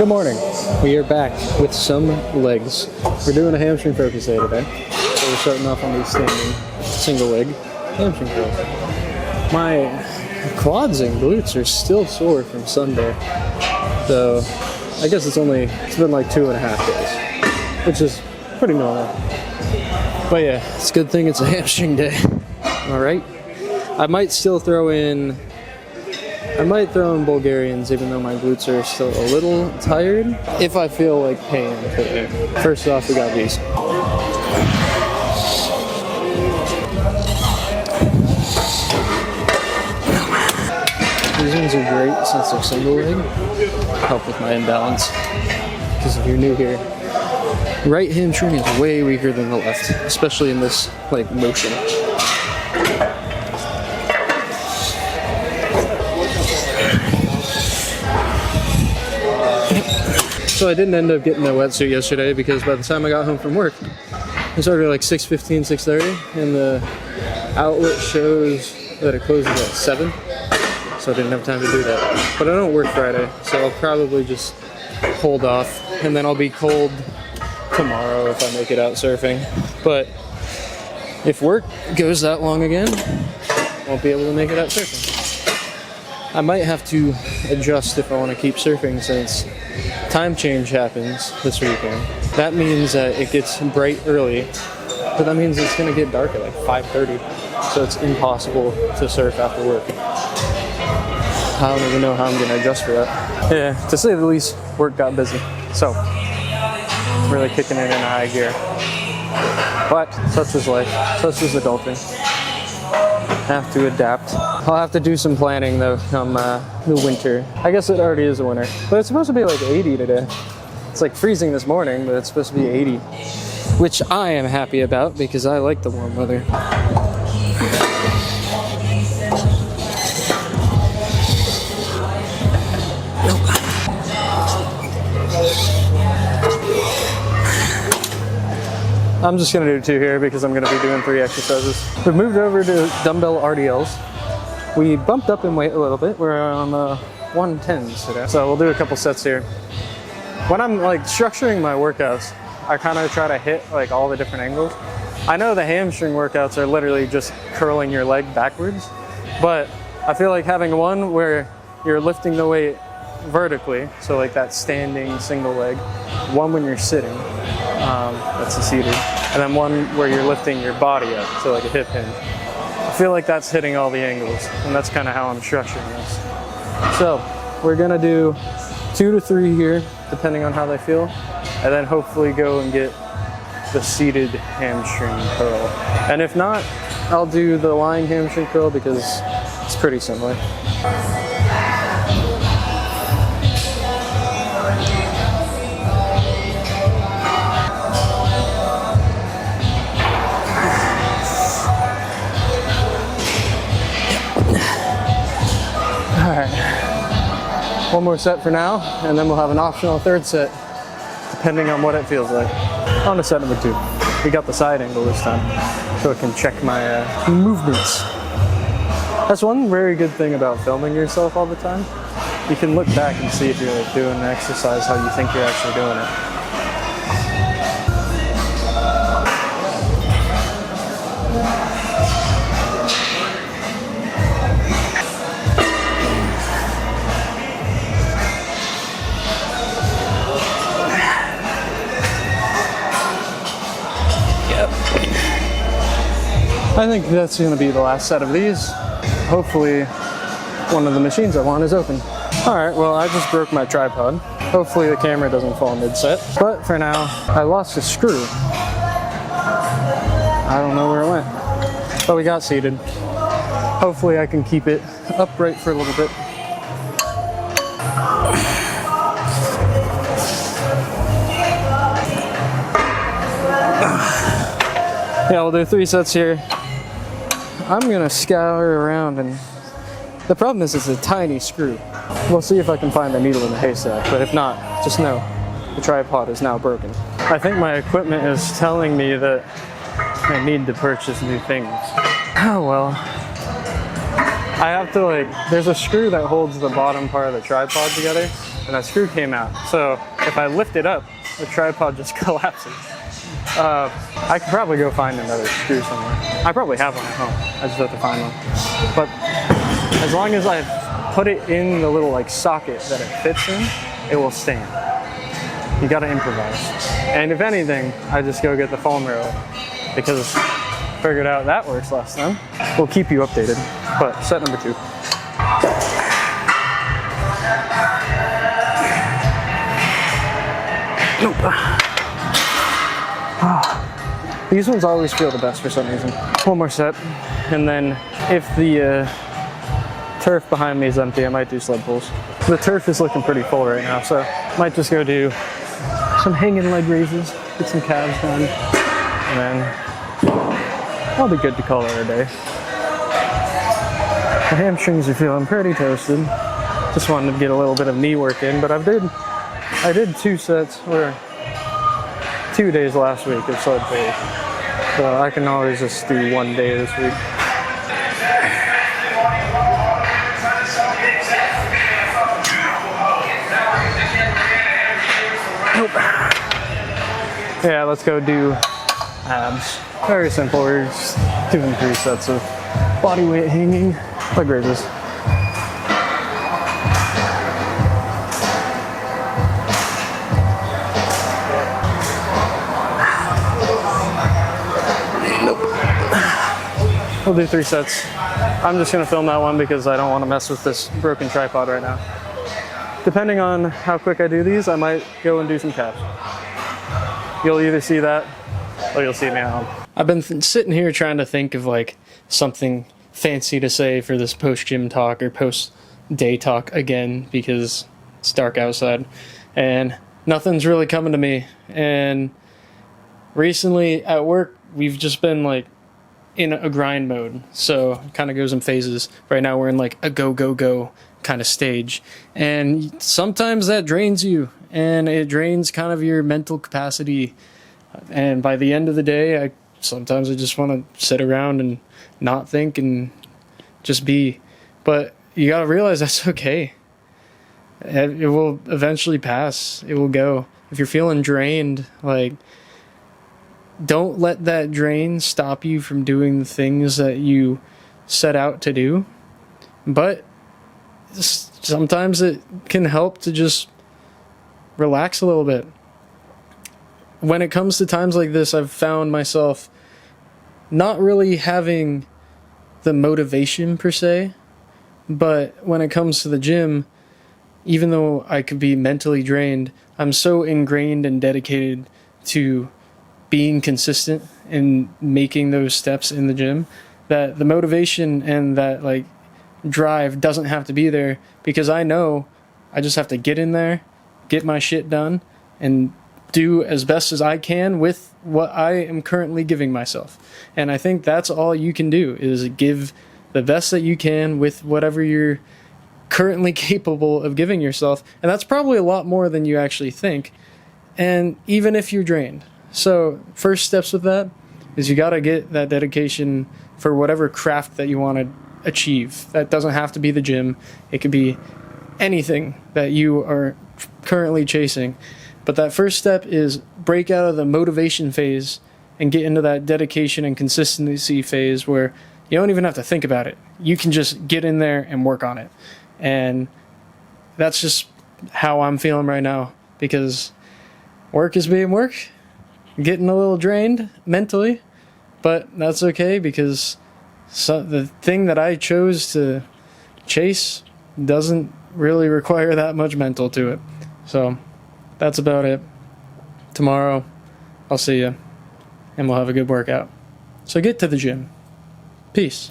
Good morning. We are back with some legs. We're doing a hamstring focus day today. So we're starting off on these standing single leg hamstring curls. My quads and glutes are still sore from Sunday. So I guess it's been like 2.5 days, which is pretty normal. But yeah, it's a good thing it's a hamstring day. All right. I might throw in Bulgarians even though my glutes are still a little tired if I feel like pain today. First off, we got these. These ones are great since they're single leg. Help with my imbalance. Because if you're new here, right hamstring is way weaker than the left, especially in this motion. So I didn't end up getting a wetsuit yesterday because by the time I got home from work, it started at like 6:15, 6:30, and the outlet shows that it closes at 7, so I didn't have time to do that. But I don't work Friday, so I'll probably just hold off, and then I'll be cold tomorrow if I make it out surfing. But if work goes that long again, I won't be able to make it out surfing. I might have to adjust if I want to keep surfing since time change happens this weekend. That means that it gets bright early, but that means it's going to get dark at like 5:30, so it's impossible to surf after work. I don't even know how I'm going to adjust for that. Yeah, to say the least, work got busy, so really kicking it in high gear. But such is life, such is adulting. Have to adapt. I'll have to do some planning though come the winter. I guess it already is a winter, but it's supposed to be like 80 today. It's like freezing this morning, but it's supposed to be 80, which I am happy about because I like the warm weather. I'm just gonna do 2 here because I'm gonna be doing 3 exercises. We've moved over to dumbbell RDLs. We bumped up in weight a little bit. We're on 110s today. So we'll do a couple sets here. When I'm structuring my workouts, I kind of try to hit all the different angles. I know the hamstring workouts are literally just curling your leg backwards, but I feel like having one where you're lifting the weight vertically, so like that standing single leg, one when you're sitting, that's a seated, and then one where you're lifting your body up, so like a hip hinge. I feel like that's hitting all the angles, and that's kind of how I'm structuring this. So we're gonna do 2 to 3 here, depending on how they feel, and then hopefully go and get the seated hamstring curl. And if not, I'll do the lying hamstring curl because it's pretty similar. One more set for now, and then we'll have an optional 3rd set, depending on what it feels like. On to set number 2. We got the side angle this time, so I can check my movements. That's one very good thing about filming yourself all the time. You can look back and see if you're doing the exercise how you think you're actually doing it. I think that's going to be the last set of these. Hopefully one of the machines I want is open. Alright, well I just broke my tripod. Hopefully the camera doesn't fall mid-set. But for now, I lost a screw. I don't know where it went. But we got seated. Hopefully I can keep it upright for a little bit. Yeah, we'll do 3 sets here. I'm gonna scour around, and the problem is it's a tiny screw. We'll see if I can find a needle in the haystack, but if not, just know the tripod is now broken. I think my equipment is telling me that I need to purchase new things. Oh well. I have to there's a screw that holds the bottom part of the tripod together, and that screw came out. So if I lift it up, the tripod just collapses. I could probably go find another screw somewhere. I probably have one at home. I just have to find one. But as long as I put it in the little like socket that it fits in, it will stand. You gotta improvise. And if anything, I just go get the foam roller because I figured out that works last time. We'll keep you updated. But set number 2. Nope. These ones always feel the best for some reason. One more set, and then if the turf behind me is empty, I might do sled pulls. The turf is looking pretty full right now, so I might just go do some hanging leg raises, get some calves done, and then I'll be good to call it a day. The hamstrings are feeling pretty toasted. Just wanted to get a little bit of knee work in, but I did 2 sets, or 2 days last week of sled pulls. So I can always just do 1 day this week. Nope. Yeah, let's go do abs. Very simple. We're just doing 3 sets of body weight hanging leg raises. We'll do 3 sets. I'm just gonna film that one because I don't want to mess with this broken tripod right now. Depending on how quick I do these, I might go and do some calves. You'll either see that or you'll see me at home. I've been sitting here trying to think of like something fancy to say for this post-gym talk or post-day talk again because it's dark outside and nothing's really coming to me. And recently at work, we've just been like in a grind mode, so it kind of goes in phases. Right now we're in like a go kind of stage, and sometimes that drains you and it drains kind of your mental capacity, and by the end of the day I just want to sit around and not think and just be. But you gotta realize that's okay. It will eventually pass. It will go. If you're feeling drained, like, don't let that drain stop you from doing the things that you set out to do. But sometimes it can help to just relax a little bit. When it comes to times like this, I've found myself not really having the motivation per se, but when it comes to the gym, even though I could be mentally drained, I'm so ingrained and dedicated to being consistent and making those steps in the gym that the motivation and that like drive doesn't have to be there, because I know I just have to get in there, get my shit done, and do as best as I can with what I am currently giving myself. And I think that's all you can do, is give the best that you can with whatever you're currently capable of giving yourself. And that's probably a lot more than you actually think. And even if you're drained. So first steps with that is you got to get that dedication for whatever craft that you want to achieve. That doesn't have to be the gym. It could be anything that you are currently chasing. But that first step is break out of the motivation phase and get into that dedication and consistency phase where you don't even have to think about it. You can just get in there and work on it. And that's just how I'm feeling right now, because work is being work. Getting a little drained mentally, but that's okay, because the thing that I chose to chase doesn't really require that much mental to it. So that's about it. Tomorrow I'll see you and we'll have a good workout. So get to the gym. Peace.